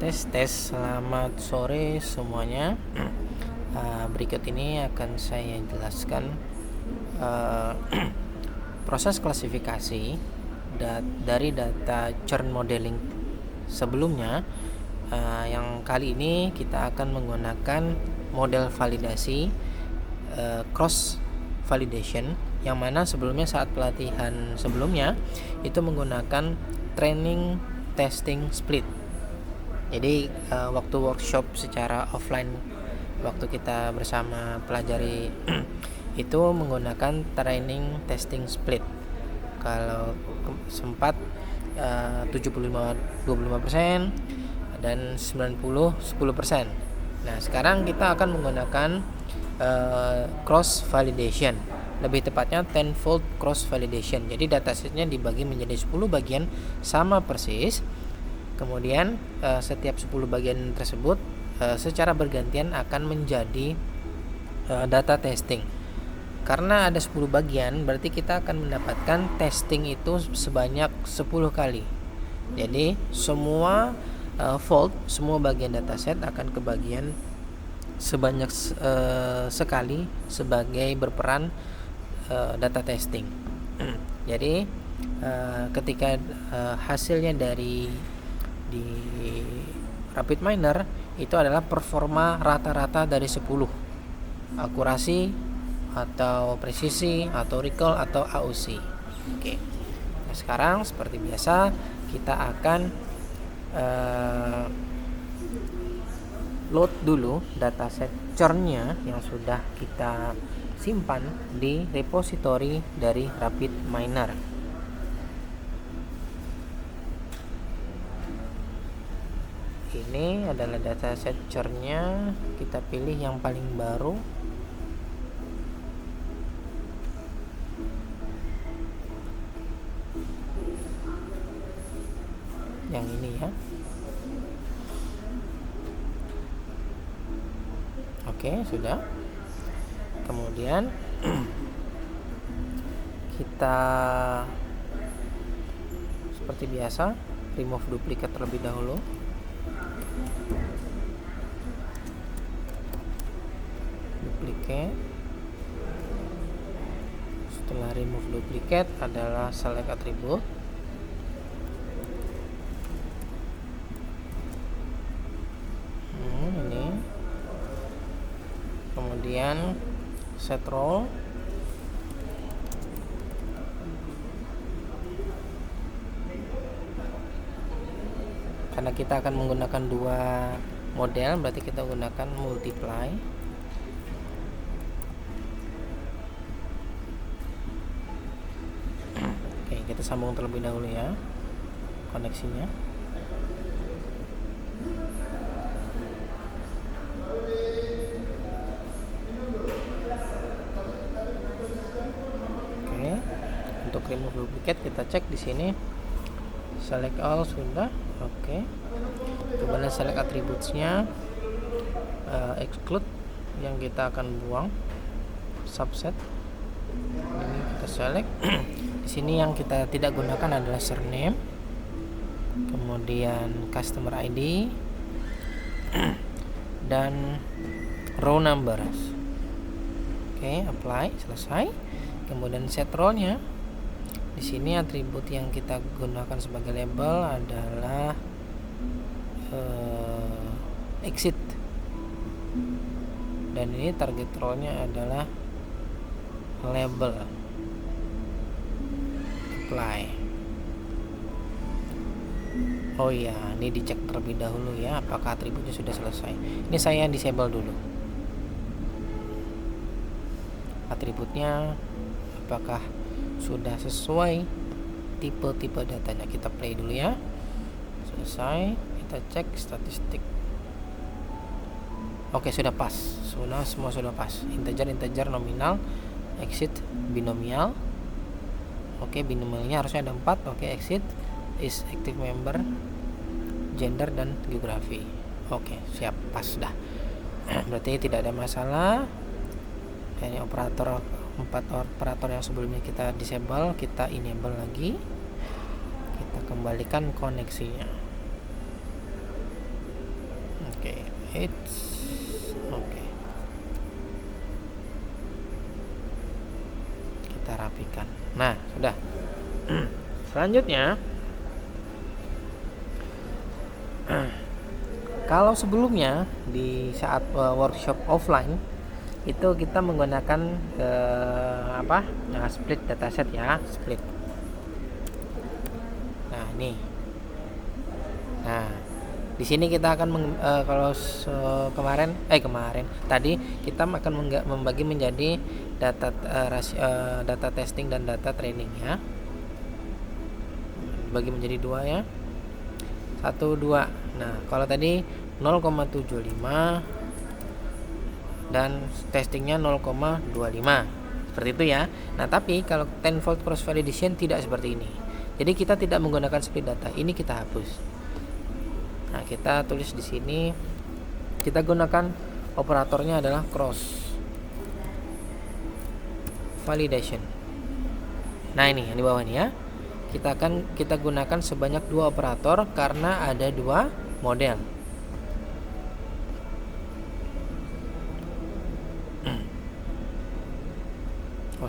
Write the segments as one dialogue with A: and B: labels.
A: Selamat sore semuanya. Berikut ini akan saya jelaskan uh, proses klasifikasi dari data churn modeling sebelumnya. Yang kali ini kita akan menggunakan model validasi cross validation, yang mana sebelumnya saat pelatihan sebelumnya itu menggunakan training testing split. Jadi waktu workshop secara offline, waktu kita bersama pelajari itu menggunakan training testing split. Kalau sempat 75-25% dan 90-10%. Nah, sekarang kita akan menggunakan cross validation. Lebih tepatnya tenfold cross validation. Jadi datasetnya dibagi menjadi 10 bagian sama persis. Kemudian setiap 10 bagian tersebut secara bergantian akan menjadi data testing. Karena ada 10 bagian, berarti kita akan mendapatkan testing itu sebanyak 10 kali. Jadi semua fold, semua bagian dataset akan kebagian sebanyak sekali sebagai berperan data testing. Jadi ketika hasilnya di RapidMiner itu adalah performa rata-rata dari 10, akurasi atau presisi atau recall atau AUC. Oke. Nah, sekarang seperti biasa kita akan load dulu dataset churn-nya yang sudah kita simpan di repository dari RapidMiner. Ini adalah dataset churn-nya, kita pilih yang paling baru. Yang ini ya. Oke, sudah. Kemudian kita seperti biasa remove duplicate terlebih dahulu. Duplicate. Setelah remove duplicate adalah select attribute. Ini. Kemudian set role. Karena kita akan menggunakan dua model, berarti kita gunakan multiply. Oke, kita sambung terlebih dahulu ya koneksinya. Oke, untuk remove duplicate kita cek di sini, select all sudah. Oke, kemudian select attributes-nya, exclude yang kita akan buang, subset ini kita select. Di sini yang kita tidak gunakan adalah surname, kemudian customer ID dan row numbers. Oke, apply, selesai. Kemudian set role-nya. Di sini atribut yang kita gunakan sebagai label adalah exit, dan ini target role-nya adalah label. Apply. Oh iya, ini dicek terlebih dahulu ya apakah atributnya sudah selesai. Ini saya disable dulu atributnya, apakah sudah sesuai tipe-tipe datanya. Kita play dulu ya. Selesai, kita cek statistik. Oke, sudah pas. Semua sudah pas. Integer, nominal, exit, binomial. Oke, binomialnya harusnya ada 4. Oke, exit, is active member, gender dan geografi. Oke, siap, pas dah. Berarti tidak ada masalah. Ini operator 4 operator yang sebelumnya kita disable, kita enable lagi. Kita kembalikan koneksinya. It's oke. Kita rapikan. Nah, sudah. Selanjutnya, kalau sebelumnya di saat workshop offline itu kita menggunakan split dataset ya, split. Nah, ini. Nah, di sini kita akan kemarin tadi kita akan membagi menjadi data testing dan data training ya. Bagi menjadi 2 ya. 1 2. Nah, kalau tadi 0,75 dan testingnya 0,25. Seperti itu ya. Nah, tapi kalau 10-fold cross validation tidak seperti ini. Jadi kita tidak menggunakan split data. Ini kita hapus. Nah, kita tulis di sini, kita gunakan operatornya adalah cross validation. Nah, ini yang di bawah ini ya. Kita gunakan sebanyak 2 operator karena ada 2 model.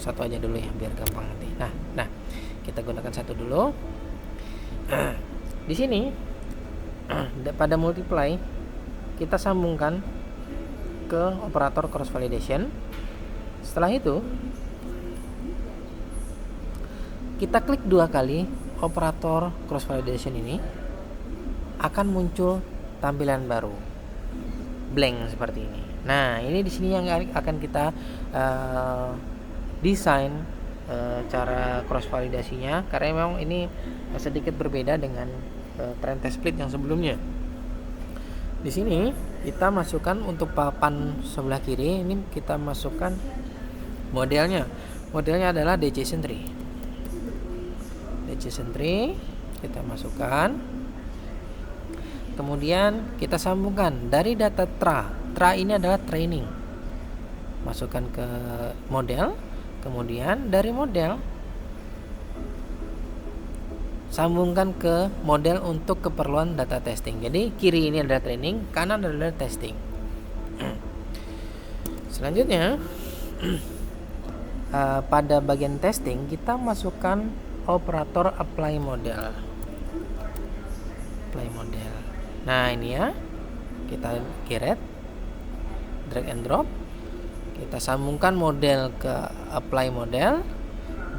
A: Satu aja dulu ya biar gampang nanti. Nah, kita gunakan satu dulu. Di sini pada multiply kita sambungkan ke operator cross validation. Setelah itu kita klik 2 kali operator cross validation ini, akan muncul tampilan baru blank seperti ini. Nah, ini di sini yang akan kita desain cara cross validasinya, karena memang ini sedikit berbeda dengan trend test split yang sebelumnya. Di sini kita masukkan untuk papan sebelah kiri, ini kita masukkan modelnya. Modelnya adalah DJSON tree. DJSON tree kita masukkan. Kemudian kita sambungkan dari data tra. Tra ini adalah training. Masukkan ke model. Kemudian dari model sambungkan ke model untuk keperluan data testing. Jadi kiri ini adalah training, kanan adalah testing. Selanjutnya pada bagian testing kita masukkan operator apply model. Apply model. Nah, ini ya. Kita geret, drag and drop. Kita sambungkan model ke apply model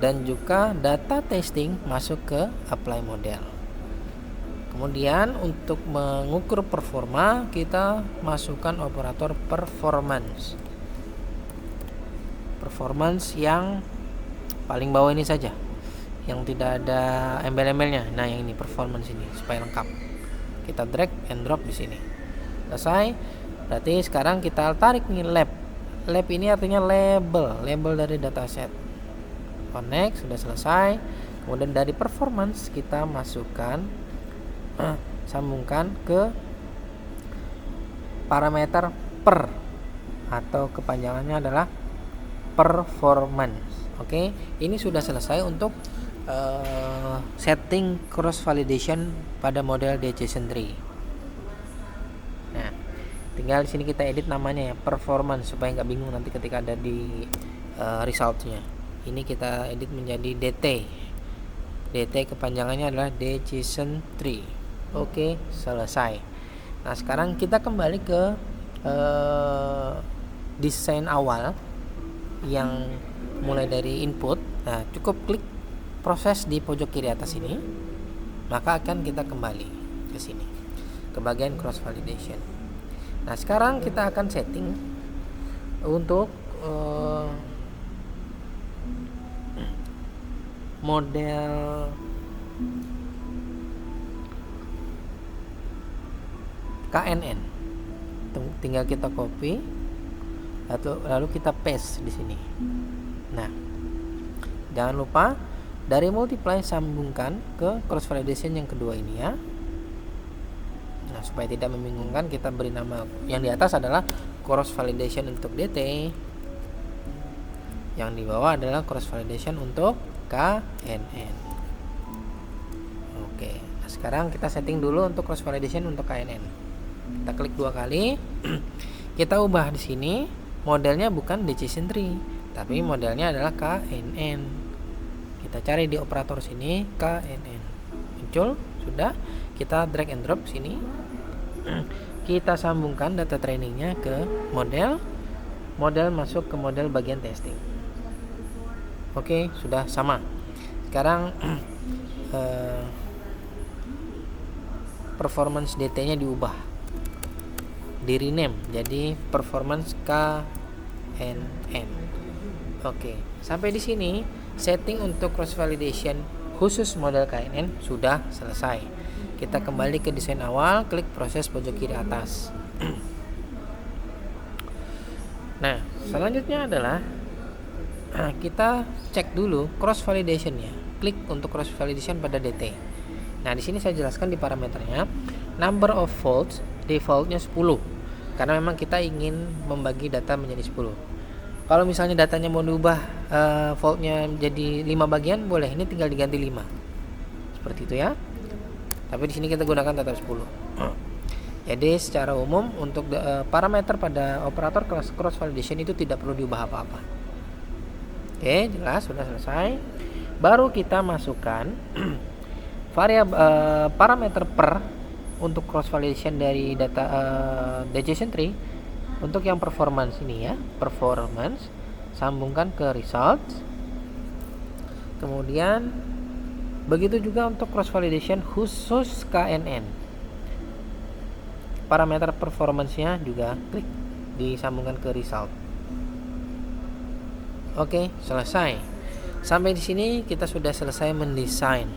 A: dan juga data testing masuk ke apply model. Kemudian untuk mengukur performa kita masukkan operator performance. Performance yang paling bawah ini saja, yang tidak ada embel-embelnya. Nah, yang ini performance ini supaya lengkap. Kita drag and drop di sini. Selesai. Berarti sekarang kita tarik nih lab. Lab ini artinya label dari dataset. Connect, sudah selesai. Kemudian dari performance kita masukkan sambungkan ke parameter per, atau kepanjangannya adalah performance. Oke, ini sudah selesai untuk setting cross validation pada model DJSON tree. Nah, tinggal di sini kita edit namanya ya, performance, supaya nggak bingung nanti ketika ada di resultnya. Ini kita edit menjadi DT. DT kepanjangannya adalah DJSON tree. Oke, selesai. Nah, sekarang kita kembali ke desain awal yang mulai dari input. Nah, cukup klik proses di pojok kiri atas ini, maka akan kita kembali ke sini ke bagian cross validation. Nah, sekarang kita akan setting untuk model KNN. Tinggal kita copy lalu kita paste di sini. Nah, jangan lupa dari multiply sambungkan ke cross validation yang kedua ini ya. Nah, supaya tidak membingungkan, kita beri nama yang di atas adalah cross validation untuk DT, yang di bawah adalah cross validation untuk KNN. Oke, nah sekarang kita setting dulu untuk cross validation untuk KNN. Kita klik 2 kali. Kita ubah di sini modelnya bukan decision tree, tapi modelnya adalah KNN. Kita cari di operator sini KNN. Muncul, sudah. Kita drag and drop sini. Kita sambungkan data trainingnya ke model. Model masuk ke model bagian testing. Oke, sudah sama. Sekarang performance DT-nya diubah, di rename jadi performance KNN. Oke, sampai di sini setting untuk cross validation khusus model KNN sudah selesai. Kita kembali ke desain awal, klik proses pojok kiri atas. Nah, selanjutnya adalah kita cek dulu cross validation-nya. Klik untuk cross validation pada DT. Nah, di sini saya jelaskan di parameternya, number of faults defaultnya 10, karena memang kita ingin membagi data menjadi 10. Kalau misalnya datanya mau diubah faultnya jadi 5 bagian, boleh. Ini tinggal diganti 5. Seperti itu ya. Tapi di sini kita gunakan tetap 10. Jadi secara umum untuk parameter pada operator cross validation itu tidak perlu diubah apa-apa. Oke, jelas, sudah selesai. Baru kita masukkan variabel parameter per untuk cross validation dari data decision tree. Untuk yang performance ini ya, performance, sambungkan ke results. Kemudian begitu juga untuk cross validation khusus KNN. Parameter performance-nya juga klik disambungkan ke result. Oke, selesai. Sampai di sini kita sudah selesai mendesain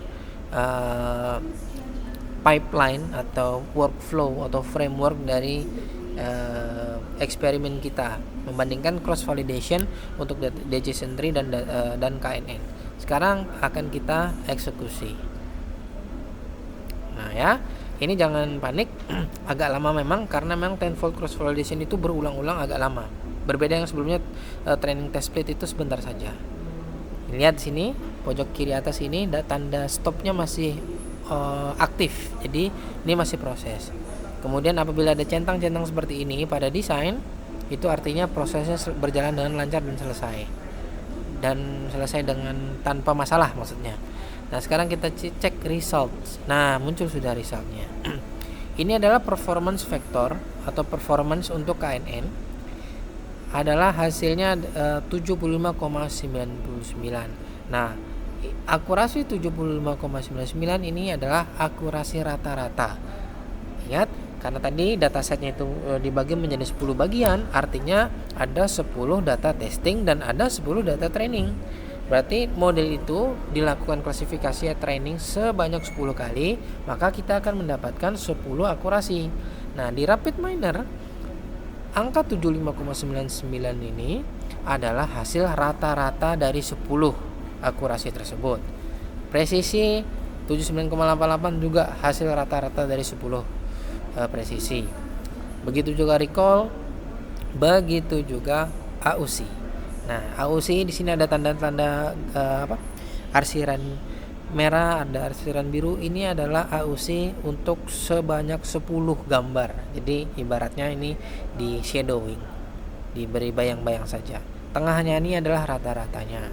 A: pipeline atau workflow atau framework dari eksperimen kita membandingkan cross validation untuk decision tree dan KNN. Sekarang akan kita eksekusi. Nah ya, ini jangan panik, agak lama memang karena memang tenfold cross validation itu berulang-ulang, agak lama. Berbeda yang sebelumnya training test split itu sebentar saja. Lihat sini pojok kiri atas ini tanda stopnya masih aktif, jadi ini masih proses. Kemudian apabila ada centang-centang seperti ini pada desain, itu artinya prosesnya berjalan dengan lancar dan selesai dengan tanpa masalah maksudnya. Nah sekarang kita cek results. Nah muncul sudah resultnya. Ini adalah performance vector atau performance untuk KNN, adalah hasilnya 75,99. Nah akurasi 75,99 ini adalah akurasi rata-rata. Ingat, karena tadi datasetnya itu dibagi menjadi 10 bagian, artinya ada 10 data testing dan ada 10 data training. Berarti model itu dilakukan klasifikasi training sebanyak 10 kali, maka kita akan mendapatkan 10 akurasi. Nah, di RapidMiner angka 75,99 ini adalah hasil rata-rata dari 10 akurasi tersebut. Presisi 79,88 juga hasil rata-rata dari 10 presisi. Begitu juga recall, begitu juga AUC. Nah, AUC di sini ada tanda-tanda arsiran merah, ada arsiran biru. Ini adalah AUC untuk sebanyak 10 gambar. Jadi ibaratnya ini di shadowing, diberi bayang-bayang saja. Tengahnya ini adalah rata-ratanya.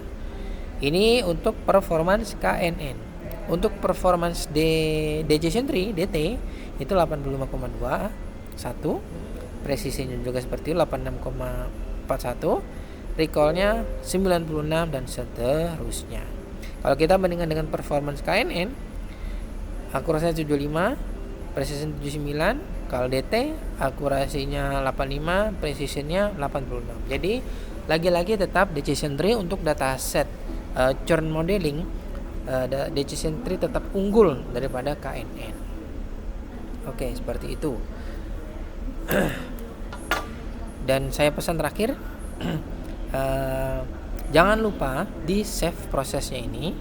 A: Ini untuk performance KNN. Untuk performance decision tree DT itu 85,21, presisinya juga seperti itu 86,41, recallnya 96 dan seterusnya. Kalau kita bandingkan dengan performance KNN, akurasinya 75, presisi 79. Kalau DT akurasinya 85, presisinya 86. Jadi lagi-lagi tetap decision tree untuk dataset churn modeling, decision tree tetap unggul daripada KNN. Oke, seperti itu. Dan saya pesan terakhir, jangan lupa di save prosesnya ini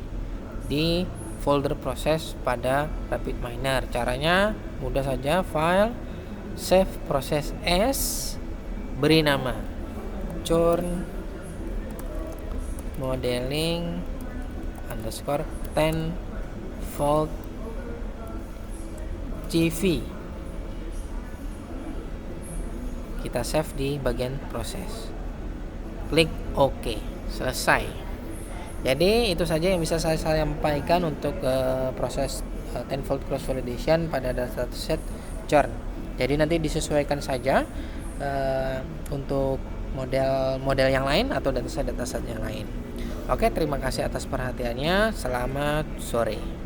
A: di folder proses pada RapidMiner. Caranya mudah saja, file save proses as, beri nama churn modeling underscore tenfold CV. kita save di bagian proses, klik OK, selesai. Jadi itu saja yang bisa saya sampaikan untuk proses tenfold cross validation pada dataset join. Jadi nanti disesuaikan saja untuk model yang lain atau dataset yang lain. Oke, terima kasih atas perhatiannya. Selamat sore.